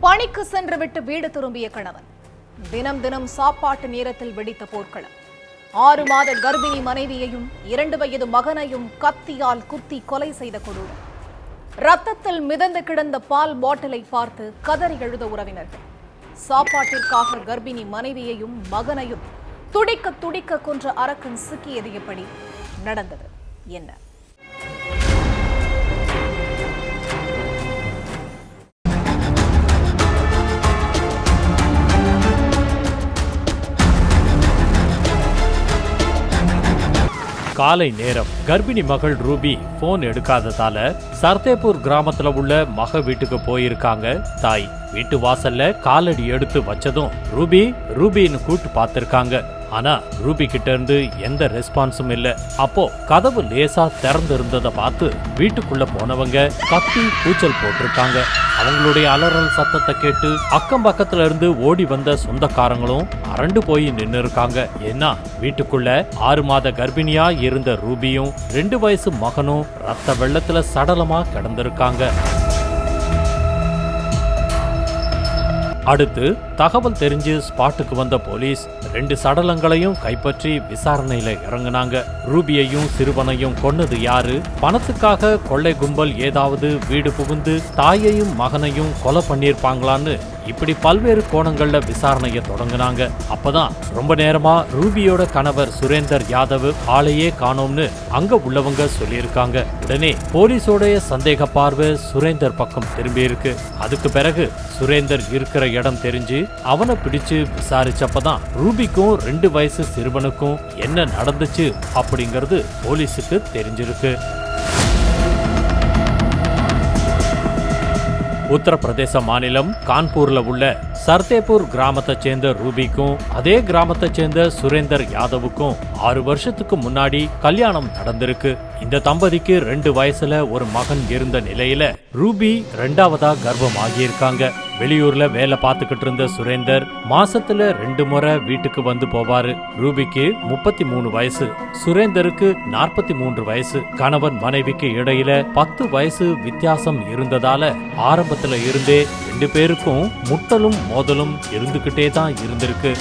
பணிக்கு சென்றுவிட்டு வீடு திரும்பிய கணவன் தினம் தினம் சாப்பாட்டு நேரத்தில் வெடித்த போர்க்களம். 6 மாத கர்ப்பிணி மனைவியையும் 2 வயது மகனையும் கத்தியால் குத்தி கொலை செய்த கொடூரம். ரத்தத்தில் மிதந்து கிடந்த பால் பாட்டிலை பார்த்து கதறி எழுத உறவினர்கள். சாப்பாட்டிற்காக கர்ப்பிணி மனைவியையும் மகனையும் துடிக்க துடிக்க கொன்ற அரக்கன் சிக்கியது எப்படி? நடந்தது என்ன? காலை நேரம். கர்ப்பிணி மகள் ரூபி போன் எடுக்காததால சர்தேபூர் கிராமத்துல உள்ள மக வீட்டுக்கு போயிருக்காங்க தாய். வீட்டு வாசல்ல காலடி எடுத்து வச்சதும் ரூபின்னு கூட்டு பார்த்திருக்காங்க. ஆனா ரூபி கிட்ட இருந்து எந்த ரெஸ்பான்ஸும் இல்ல. அப்போ கதவு லேசா திறந்து இருந்ததை பார்த்து வீட்டுக்குள்ள போனவங்க கத்தி கூச்சல் போட்டிருக்காங்க. அவங்களுடைய அலறல் சத்தத்தை கேட்டு அக்கம் பக்கத்துல இருந்து ஓடி வந்த சொந்தக்காரங்களும் அரண்டு போய் நின்னு இருக்காங்க. ஏன்னா வீட்டுக்குள்ள 6 மாத கர்ப்பிணியா இருந்த ரூபியும் 2 வயசு மகனும் ரத்த வெள்ளத்துல சடலமா கிடந்திருக்காங்க. அடுத்து தகவல் தெரிஞ்சு ஸ்பாட்டுக்கு வந்த போலீஸ் 2 சடலங்களையும் கைப்பற்றி விசாரணையில இறங்குனாங்க. ரூபியையும் சிறுவனையும் கொன்னது யாரு? பணத்துக்காக கொள்ளை கும்பல் ஏதாவது வீடு புகுந்து தாயையும் மகனையும் கொலை பண்ணிருப்பாங்களான்னு இப்படி பல்வேறு கோணங்கள்ல விசாரணையை தொடங்கினாங்க. அப்பதான் ரொம்ப நேரமா ரூபியோட கணவர் சுரேந்தர் யாதவ் ஆளையே காணோம்னு அங்க உள்ளவங்க சொல்லியிருக்காங்க. உடனே போலீஸோடைய சந்தேக பார்வை சுரேந்தர் பக்கம் திரும்பி இருக்கு. அதுக்கு பிறகு சுரேந்தர் இருக்கிற இடம் தெரிஞ்சு அவனை பிடிச்சு விசாரிச்சப்பதான் ரூபிக்கும் 2 வயசு சிறுவனுக்கும் என்ன நடந்துச்சு அப்படிங்கிறது போலீஸுக்கு தெரிஞ்சிருக்கு. உத்தரப்பிரதேச மாநிலம் கான்பூர்ல உள்ள சர்தேபூர் கிராமத்தை சேர்ந்த ரூபிக்கும் அதே கிராமத்தை சேர்ந்த சுரேந்தர் யாதவுக்கும் 6 வருஷத்துக்கு முன்னாடி கல்யாணம் நடந்திருக்கு. இந்த தம்பதிக்கு 2 வயசுல ஒரு மகன் இருந்த நிலையில ரூபி 2ஆவதா கர்ப்பம் ஆகியிருக்காங்க. வெளியூர்ல வேலை பார்த்துக்கிட்டு இருந்த சுரேந்தர் மாசத்துல 2 முறை வீட்டுக்கு வந்து போவாரு. ரூபிக்கு 33 வயசு, சுரேந்தருக்கு 43 வயசு. கணவன் மனைவிக்கு இடையில 10 வயசு வித்தியாசம் இருந்ததால ஆரம்பத்துல இருந்தே 2 பேருக்கும் முட்டலும் மோதலும் இருந்துகிட்டே தான் இருந்திருக்கு.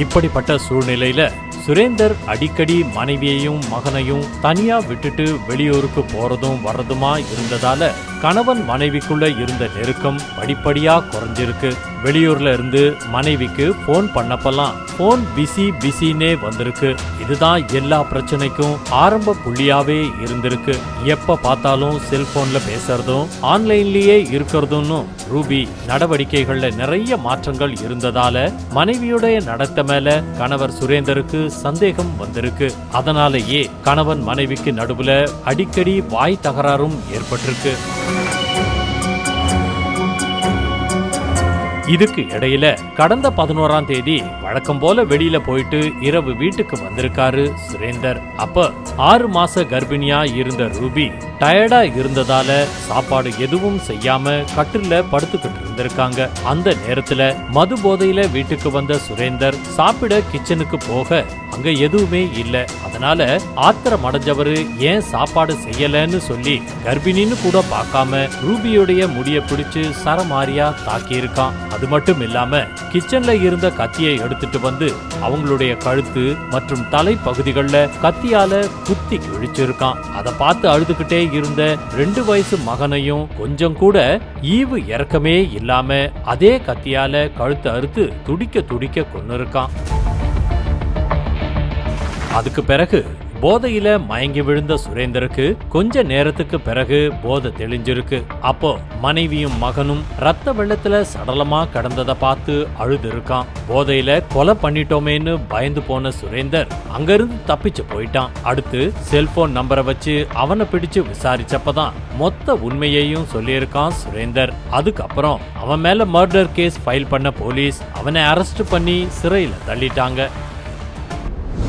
இப்படிப்பட்ட சூழ்நிலையில சுரேந்தர் அடிக்கடி மனைவியையும் மகனையும் தனியா விட்டுட்டு வெளியூருக்கு போறதும் வர்றதுமா இருந்ததால கணவன் மனைவிக்குள்ள இருந்த நெருக்கம் படிப்படியா குறைஞ்சிருக்கு. வெளியூர்ல இருந்து மனைவிக்கு போன் பண்ணப்பெல்லாம் போன் பிஸினே வந்திருக்கு. இதுதான் எல்லா பிரச்சனைக்கும் ஆரம்ப புள்ளியாவே இருந்திருக்கு. எப்ப பார்த்தாலும் செல்போன்ல பேசுறதும் ஆன்லைன்லயே இருக்கிறதும் ரூபி நடவடிக்கைகள்ல நிறைய மாற்றங்கள் இருந்ததால மனைவியுடைய நடத்த மேல கணவர் சுரேந்தருக்கு சந்தேகம் வந்திருக்கு. அதனாலேயே கணவன் மனைவிக்கு நடுவுல அடிக்கடி வாய் தகராறும் ஏற்பட்டிருக்கு. இதுக்கு இடையில கடந்த 11ஆம் தேதி வழக்கம் போல வெளியில போயிட்டு இரவு வீட்டுக்கு வந்திருக்காரு சுரேந்தர். அப்ப 6 மாச கர்ப்பிணியா இருந்த ரூபி டயர்டா இருந்ததால சாப்பாடு எதுவும் செய்யாம கட்டில்ல படுத்துக்கிட்டு இருந்திருக்காங்க. அந்த நேரத்துல மது போதையில வீட்டுக்கு வந்த சுரேந்தர் சாப்பிட கிச்சனுக்கு போக அங்க எதுவுமே இல்ல. அதனால ஆத்திரம் அடைஞ்சவரு ஏன் சாப்பாடு செய்யலன்னு சொல்லி கர்ப்பிணின்னு கூட பார்க்காம ரூபியோடைய முடிய பிடிச்சு சரமாரியா தாக்கி இருக்கான். அது மட்டும் இல்லாம கிச்சன்ல இருந்த கத்தியை எடுத்துட்டு வந்து அவங்களுடைய கழுத்து மற்றும் தலை பகுதிகள்ல கத்தியால குத்தி கிழிச்சிருக்கான். அதை பார்த்து அழுதுகிட்டே இருந்த 2 வயசு மகனையும் கொஞ்சம் கூட ஈவு இறக்கமே இல்லாம அதே கத்தியால கழுத்து அறுத்து துடிக்க துடிக்க கொன்னிருக்கான். அதுக்கு பிறகு போதையில மயங்கி விழுந்த சுரேந்தருக்கு கொஞ்ச நேரத்துக்கு பிறகு போதை தெளிஞ்சிருக்கு. அப்போ மனைவியும் மகனும் ரத்த வெள்ளத்துல சடலமா கடந்ததை பார்த்து அழுது இருக்கான். போதையில கொலை பண்ணிட்டோமேன்னு பயந்து போன சுரேந்தர் அங்கிருந்து தப்பிச்சு போயிட்டான். அடுத்து செல்போன் நம்பரை வச்சு அவனை பிடிச்சு விசாரிச்சப்பதான் மொத்த உண்மையையும் சொல்லியிருக்கான் சுரேந்தர். அதுக்கப்புறம் அவன் மேல மர்டர் கேஸ் ஃபைல் பண்ண போலீஸ் அவனை அரெஸ்ட் பண்ணி சிறையில தள்ளிட்டாங்க.